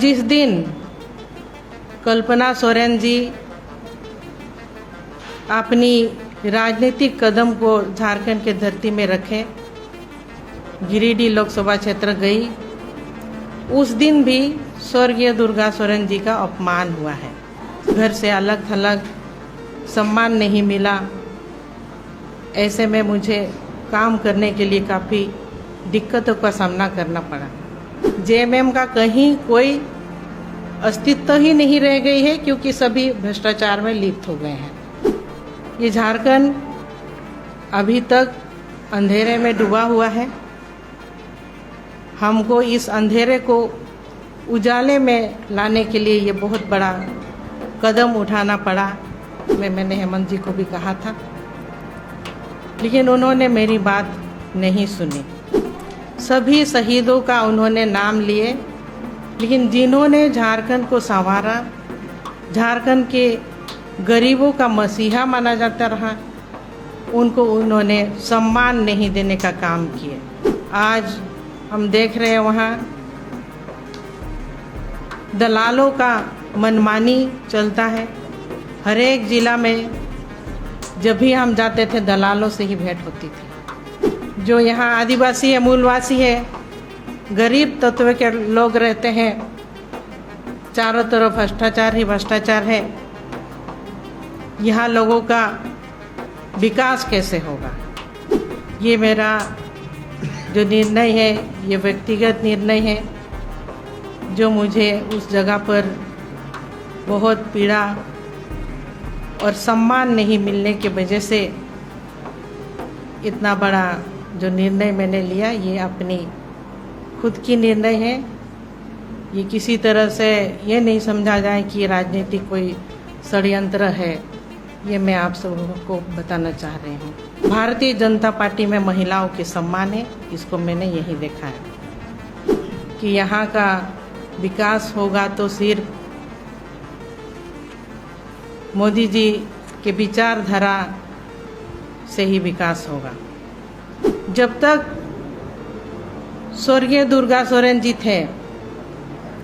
जिस दिन कल्पना सोरेन जी अपनी राजनीतिक कदम को झारखंड के धरती में रखे, गिरिडीह लोकसभा क्षेत्र गई, उस दिन भी स्वर्गीय दुर्गा सोरेन जी का अपमान हुआ है। घर से अलग थलग सम्मान नहीं मिला। ऐसे में मुझे काम करने के लिए काफ़ी दिक्कतों का सामना करना पड़ा। जेएमएम का कहीं कोई अस्तित्व ही नहीं रह गई है, क्योंकि सभी भ्रष्टाचार में लिप्त हो गए हैं। ये झारखंड अभी तक अंधेरे में डूबा हुआ है। हमको इस अंधेरे को उजाले में लाने के लिए ये बहुत बड़ा कदम उठाना पड़ा। मैंने हेमंत जी को भी कहा था, लेकिन उन्होंने मेरी बात नहीं सुनी। सभी शहीदों का उन्होंने नाम लिए, लेकिन जिन्होंने झारखंड को संवारा, झारखंड के गरीबों का मसीहा माना जाता रहा, उनको उन्होंने सम्मान नहीं देने का काम किया। आज हम देख रहे हैं वहाँ दलालों का मनमानी चलता है। हर एक ज़िला में जब भी हम जाते थे दलालों से ही भेंट होती थी। जो यहाँ आदिवासी है, मूलवासी है, गरीब तत्व के लोग रहते हैं, चारों तरफ भ्रष्टाचार ही भ्रष्टाचार है। यहाँ लोगों का विकास कैसे होगा? ये मेरा जो निर्णय है, ये व्यक्तिगत निर्णय है, जो मुझे उस जगह पर बहुत पीड़ा और सम्मान नहीं मिलने की वजह से इतना बड़ा जो निर्णय मैंने लिया, ये अपनी खुद की निर्णय है। ये किसी तरह से ये नहीं समझा जाए कि राजनीतिक कोई षड्यंत्र है। ये मैं आप सबको बताना चाह रही हूँ। भारतीय जनता पार्टी में महिलाओं के सम्मान है, इसको मैंने यही देखा है कि यहाँ का विकास होगा तो सिर्फ मोदी जी के विचारधारा से ही विकास होगा। जब तक स्वर्गीय दुर्गा सोरेन जी थे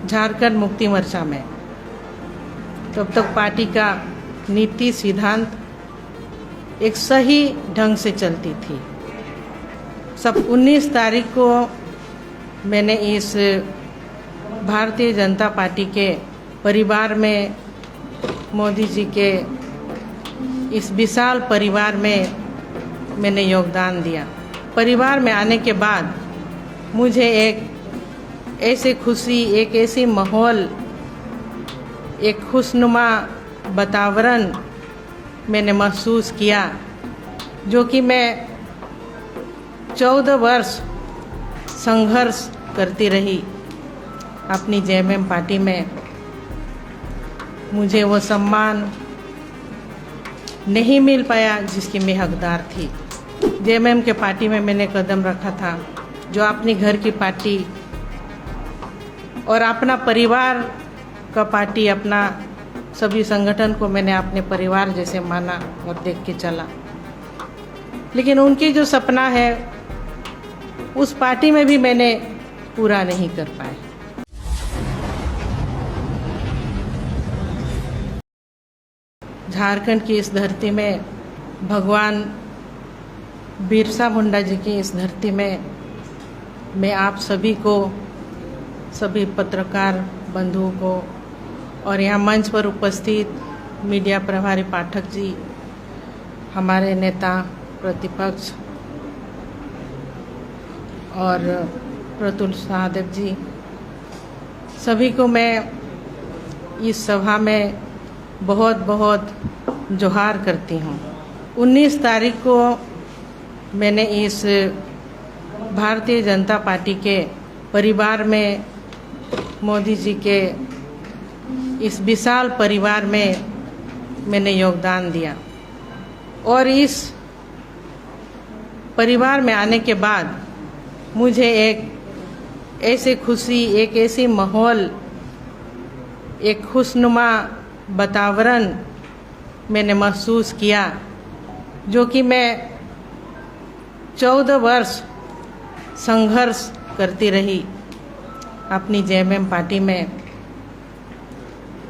झारखंड मुक्ति मोर्चा में, तब तक पार्टी का नीति सिद्धांत एक सही ढंग से चलती थी। सब 19 तारीख को मैंने इस भारतीय जनता पार्टी के परिवार में, मोदी जी के इस विशाल परिवार में मैंने योगदान दिया। परिवार में आने के बाद मुझे एक ऐसी खुशी, एक ऐसी माहौल, एक खुशनुमा वातावरण मैंने महसूस किया, जो कि मैं 14 वर्ष संघर्ष करती रही अपनी जेएमएम पार्टी में। मुझे वो सम्मान नहीं मिल पाया जिसकी मैं हकदार थी। जेएमएम के पार्टी में मैंने कदम रखा था, जो अपनी घर की पार्टी और अपना परिवार का पार्टी, अपना सभी संगठन को मैंने अपने परिवार जैसे माना और देख के चला। लेकिन उनकी जो सपना है, उस पार्टी में भी मैंने पूरा नहीं कर पाया। झारखंड की इस धरती में, भगवान बिरसा मुंडा जी की इस धरती में मैं आप सभी को, सभी पत्रकार बंधुओं को और यहाँ मंच पर उपस्थित मीडिया प्रभारी पाठक जी, हमारे नेता प्रतिपक्ष और प्रतुल सहदेव जी, सभी को मैं इस सभा में बहुत बहुत जोहार करती हूँ। 19 तारीख को मैंने इस भारतीय जनता पार्टी के परिवार में, मोदी जी के इस विशाल परिवार में मैंने योगदान दिया। और इस परिवार में आने के बाद मुझे एक ऐसी खुशी, एक ऐसी माहौल, एक खुशनुमा वातावरण मैंने महसूस किया, जो कि मैं 14 वर्ष संघर्ष करती रही अपनी जेएमएम पार्टी में।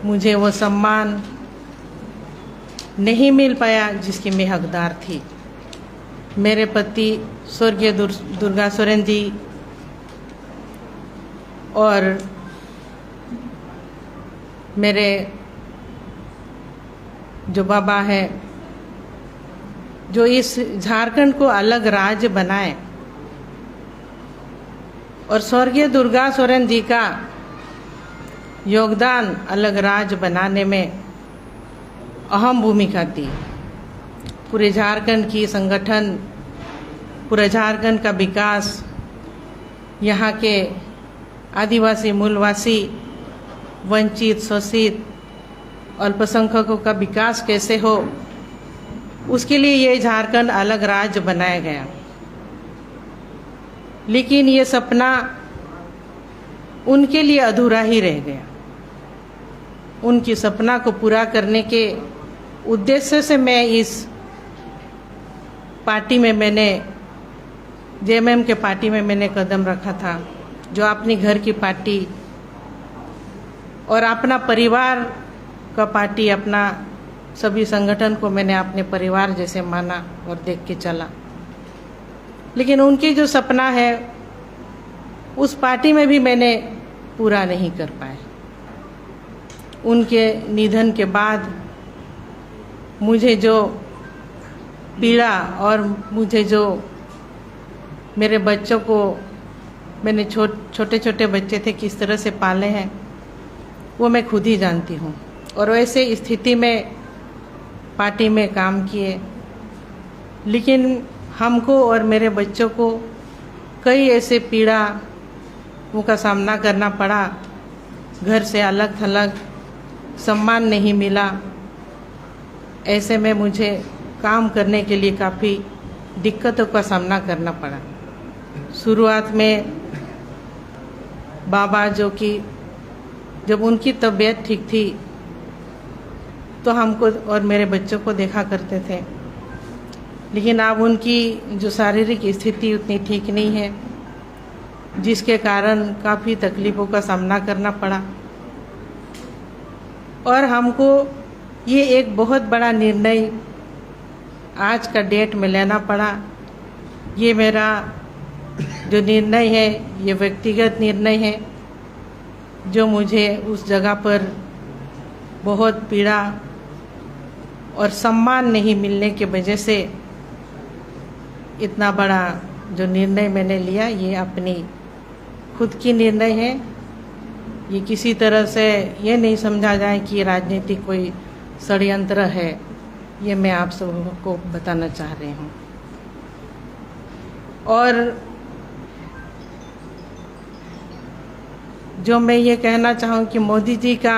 मुझे वो सम्मान नहीं मिल पाया जिसकी मैं हकदार थी। मेरे पति स्वर्गीय दुर्गा सोरेन जी और मेरे जो बाबा है, जो इस झारखंड को अलग राज्य बनाए, और स्वर्गीय दुर्गा सोरेन जी का योगदान अलग राज्य बनाने में अहम भूमिका थी। पूरे झारखंड की संगठन, पूरे झारखंड का विकास, यहाँ के आदिवासी मूलवासी, वंचित, शोषित, अल्पसंख्यकों का विकास कैसे हो, उसके लिए ये झारखंड अलग राज्य बनाया गया। लेकिन ये सपना उनके लिए अधूरा ही रह गया। उनकी सपना को पूरा करने के उद्देश्य से मैं इस पार्टी में जेएमएम के पार्टी में मैंने कदम रखा था, जो अपनी घर की पार्टी और अपना परिवार का पार्टी, अपना सभी संगठन को मैंने अपने परिवार जैसे माना और देख के चला। लेकिन उनकी जो सपना है उस पार्टी में भी मैंने पूरा नहीं कर पाए। उनके निधन के बाद मुझे जो पीड़ा और मुझे जो मेरे बच्चों को, मैंने छोटे छोटे बच्चे थे, किस तरह से पाले हैं वो मैं खुद ही जानती हूँ। और वैसे स्थिति में पार्टी में काम किए, लेकिन हमको और मेरे बच्चों को कई ऐसे पीड़ाओं का सामना करना पड़ा। घर से अलग थलग, सम्मान नहीं मिला। ऐसे में मुझे काम करने के लिए काफ़ी दिक्कतों का सामना करना पड़ा। शुरुआत में बाबा जब उनकी तबीयत ठीक थी तो हमको और मेरे बच्चों को देखा करते थे, लेकिन अब उनकी जो शारीरिक स्थिति उतनी ठीक नहीं है, जिसके कारण काफ़ी तकलीफ़ों का सामना करना पड़ा। और हमको ये एक बहुत बड़ा निर्णय आज का डेट में लेना पड़ा। ये मेरा जो निर्णय है, ये व्यक्तिगत निर्णय है, जो मुझे उस जगह पर बहुत पीड़ा और सम्मान नहीं मिलने की वजह से इतना बड़ा जो निर्णय मैंने लिया, ये अपनी खुद की निर्णय है। ये किसी तरह से ये नहीं समझा जाए कि राजनीतिक कोई षड्यंत्र है, ये मैं आप सबको बताना चाह रही हूँ। और जो मैं ये कहना चाहूँ कि मोदी जी का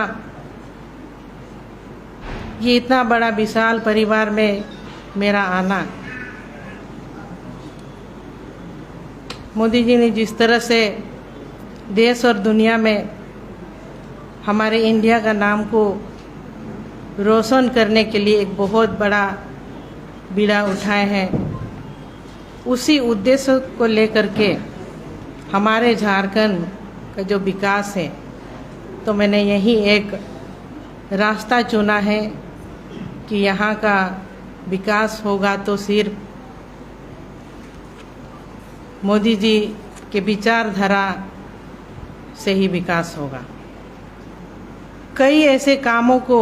ये इतना बड़ा विशाल परिवार में मेरा आना, मोदी जी ने जिस तरह से देश और दुनिया में हमारे इंडिया का नाम को रोशन करने के लिए एक बहुत बड़ा बीड़ा उठाए हैं, उसी उद्देश्य को लेकर के हमारे झारखंड का जो विकास है, तो मैंने यही एक रास्ता चुना है कि यहाँ का विकास होगा तो सिर्फ मोदी जी के विचारधारा से ही विकास होगा। कई ऐसे कामों को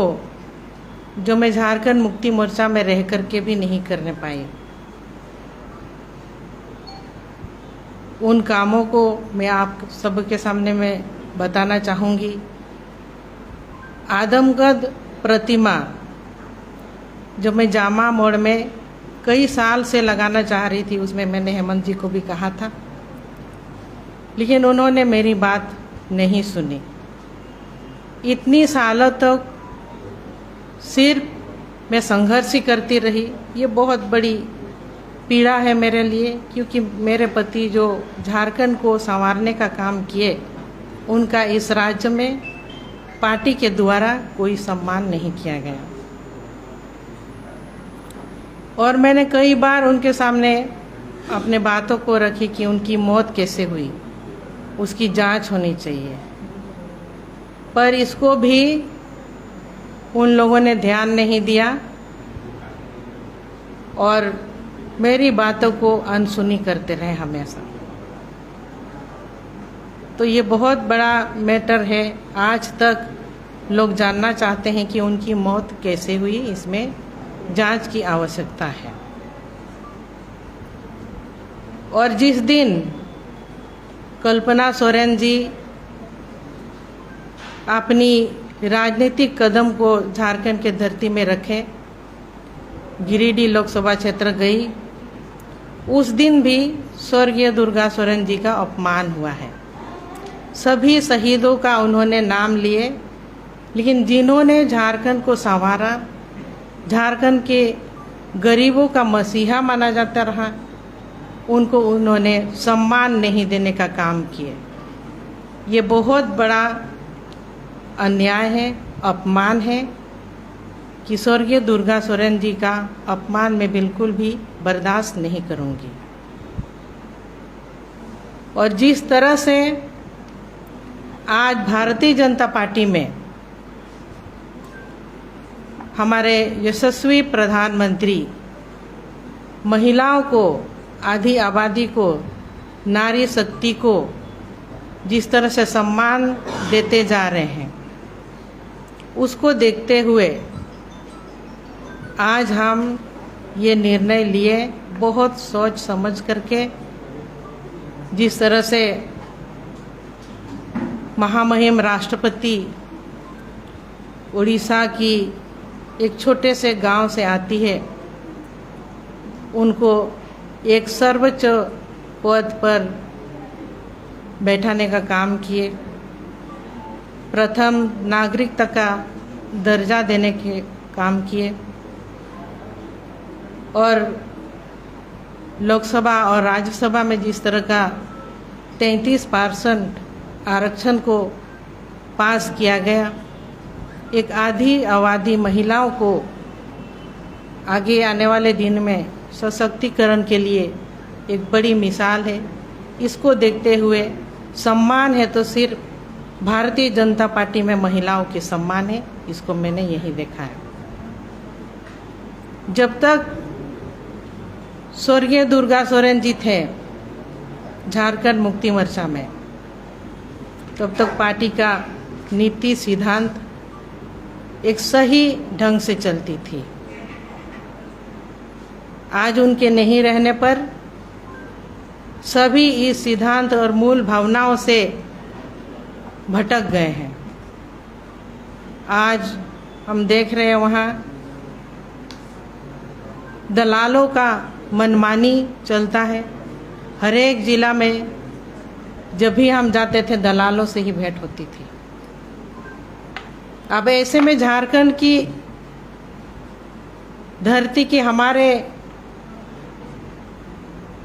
जो मैं झारखंड मुक्ति मोर्चा में रह करके भी नहीं करने पाई, उन कामों को मैं आप सबके सामने में बताना चाहूँगी। आदमगढ़ प्रतिमा जो मैं जामा मोड़ में कई साल से लगाना चाह रही थी, उसमें मैंने हेमंत जी को भी कहा था, लेकिन उन्होंने मेरी बात नहीं सुनी। इतनी सालों तक सिर्फ मैं संघर्ष ही करती रही। ये बहुत बड़ी पीड़ा है मेरे लिए, क्योंकि मेरे पति जो झारखंड को संवारने का काम किए, उनका इस राज्य में पार्टी के द्वारा कोई सम्मान नहीं किया गया। और मैंने कई बार उनके सामने अपने बातों को रखी कि उनकी मौत कैसे हुई, उसकी जांच होनी चाहिए। पर इसको भी उन लोगों ने ध्यान नहीं दिया और मेरी बातों को अनसुनी करते रहे हमेशा। तो ये बहुत बड़ा मैटर है। आज तक लोग जानना चाहते हैं कि उनकी मौत कैसे हुई, इसमें जांच की आवश्यकता है। और जिस दिन कल्पना सोरेन जी अपनी राजनीतिक कदम को झारखंड के धरती में रखे, गिरिडीह लोकसभा क्षेत्र गई, उस दिन भी स्वर्गीय दुर्गा सोरेन जी का अपमान हुआ है। सभी शहीदों का उन्होंने नाम लिए, लेकिन जिन्होंने झारखंड को संवारा, झारखंड के गरीबों का मसीहा माना जाता रहा, उनको उन्होंने सम्मान नहीं देने का काम किए। ये बहुत बड़ा अन्याय है, अपमान है कि स्वर्गीय दुर्गा सोरेन जी का अपमान मैं बिल्कुल भी बर्दाश्त नहीं करूंगी। और जिस तरह से आज भारतीय जनता पार्टी में हमारे यशस्वी प्रधानमंत्री महिलाओं को, आधी आबादी को, नारी शक्ति को जिस तरह से सम्मान देते जा रहे हैं, उसको देखते हुए आज हम ये निर्णय लिए, बहुत सोच समझ करके। जिस तरह से महामहिम राष्ट्रपति उड़ीसा की एक छोटे से गांव से आती है, उनको एक सर्वोच्च पद पर बैठाने का काम किए, प्रथम नागरिकता का दर्जा देने के काम किए और लोकसभा और राज्यसभा में जिस तरह का 33% आरक्षण को पास किया गया, एक आधी आबादी महिलाओं को आगे आने वाले दिन में सशक्तिकरण के लिए एक बड़ी मिसाल है। इसको देखते हुए सम्मान है तो सिर्फ भारतीय जनता पार्टी में महिलाओं के सम्मान है, इसको मैंने यही देखा है। जब तक स्वर्गीय दुर्गा सोरेन जी थे झारखंड मुक्ति मोर्चा में, तब तक पार्टी का नीति सिद्धांत एक सही ढंग से चलती थी। आज उनके नहीं रहने पर सभी इस सिद्धांत और मूल भावनाओं से भटक गए हैं। आज हम देख रहे हैं वहाँ दलालों का मनमानी चलता है। हर एक जिला में जब भी हम जाते थे दलालों से ही भेंट होती थी। अब ऐसे में झारखंड की धरती के हमारे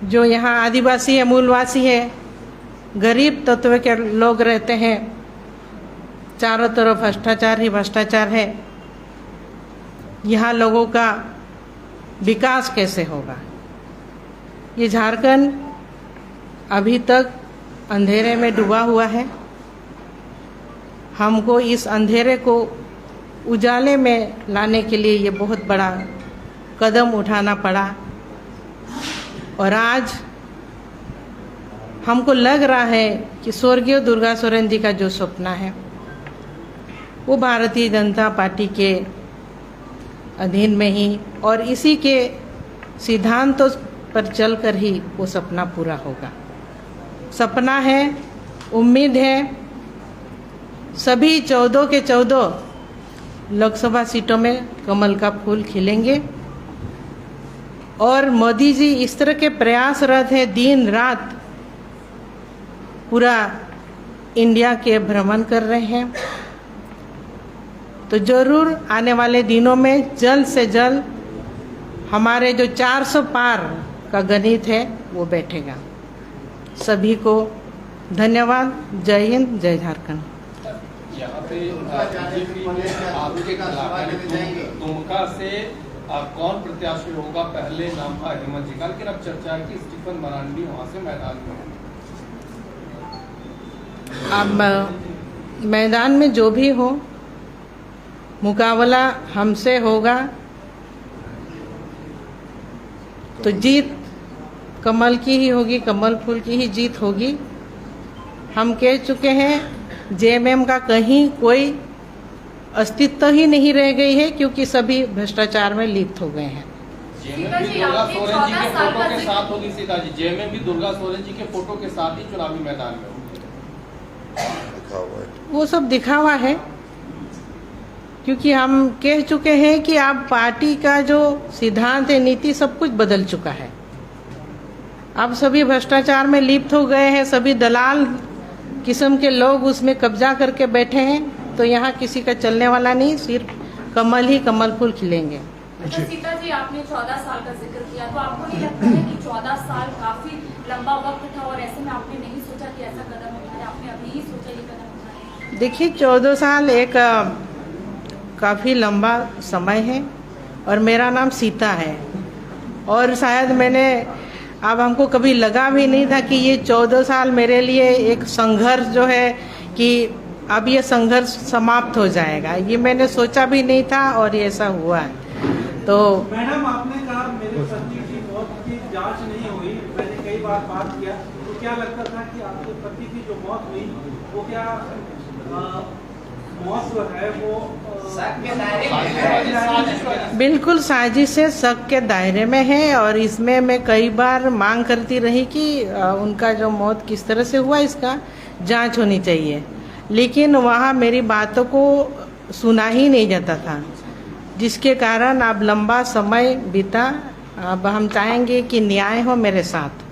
जो यहाँ आदिवासी है, मूलवासी है, गरीब तत्व के लोग रहते हैं, चारों तरफ भ्रष्टाचार ही भ्रष्टाचार है। यहाँ लोगों का विकास कैसे होगा? ये झारखंड अभी तक अंधेरे में डूबा हुआ है। हमको इस अंधेरे को उजाले में लाने के लिए ये बहुत बड़ा कदम उठाना पड़ा और आज हमको लग रहा है कि स्वर्गीय दुर्गा सोरेन जी का जो सपना है वो भारतीय जनता पार्टी के अधीन में ही और इसी के सिद्धांतों पर चलकर ही वो सपना पूरा होगा। सपना है, उम्मीद है, सभी 14 के 14 लोकसभा सीटों में कमल का फूल खिलेंगे और मोदी जी इस तरह के प्रयासरत है, दिन रात पूरा इंडिया के भ्रमण कर रहे हैं। तो जरूर आने वाले दिनों में जल्द से जल्द हमारे जो 400 पार का गणित है वो बैठेगा। सभी को धन्यवाद। जय हिंद, जय झारखंड। यहाँ पे बीजेपी ने आपके इलाके दुमका से कौन प्रत्याशी होगा, पहले नाम था हेमंत जी का, लेकिन अब चर्चा है कि स्टीफन मरांडी वहाँ से मैदान में हैं। अब मैदान में जो भी हो, मुकाबला हमसे होगा तो जीत कमल की ही होगी, कमल फूल की ही जीत होगी। हम कह चुके हैं जेएमएम का कहीं कोई अस्तित्व ही नहीं रह गई है, क्योंकि सभी भ्रष्टाचार में लिप्त हो गए हैं। जेएमएम भी दुर्गा सोरेन जी के फोटो के साथ होगी सीता जी, जेएमएम भी दुर्गा सोरेन जी के फोटो के साथ ही चुनावी मैदान में होगी। वो सब दिखावा है, क्योंकि हम कह चुके हैं कि अब पार्टी का जो सिद्धांत है, नीति, सब कुछ बदल चुका है। अब सभी भ्रष्टाचार में लिप्त हो गए हैं, सभी दलाल किस्म के लोग उसमें कब्जा करके बैठे हैं, तो यहाँ किसी का चलने वाला नहीं, सिर्फ कमल ही कमल फूल खिलेंगे। अच्छा सीता जी, आपने 14 साल का जिक्र किया, तो आपको नहीं लगता है कि 14 साल काफी लंबा वक्त था और ऐसे में आपने नहीं सोचा कि ऐसा कदम उठाए, आपने अभी ही सोचा ये कदम उठाए? देखिए, 14 साल एक काफ़ी लंबा समय है और मेरा नाम सीता है, और शायद मैंने अब हमको कभी लगा भी नहीं था कि ये 14 साल मेरे लिए एक संघर्ष जो है कि अब ये संघर्ष समाप्त हो जाएगा, ये मैंने सोचा भी नहीं था और ये ऐसा हुआ है। तो मैडम, आपने कहा मेरे पति की मौत की जांच नहीं हुई, मैंने कई बार बात किया, तो क्या लगता था कि आपके पति की जो मौत हुई वो क्या मौत जो है वो बिल्कुल साजिश से शक के दायरे में है, और इसमें मैं कई बार मांग करती रही कि उनका जो मौत किस तरह से हुआ इसका जांच होनी चाहिए, लेकिन वहाँ मेरी बातों को सुना ही नहीं जाता था, जिसके कारण अब लंबा समय बीता। अब हम चाहेंगे कि न्याय हो मेरे साथ।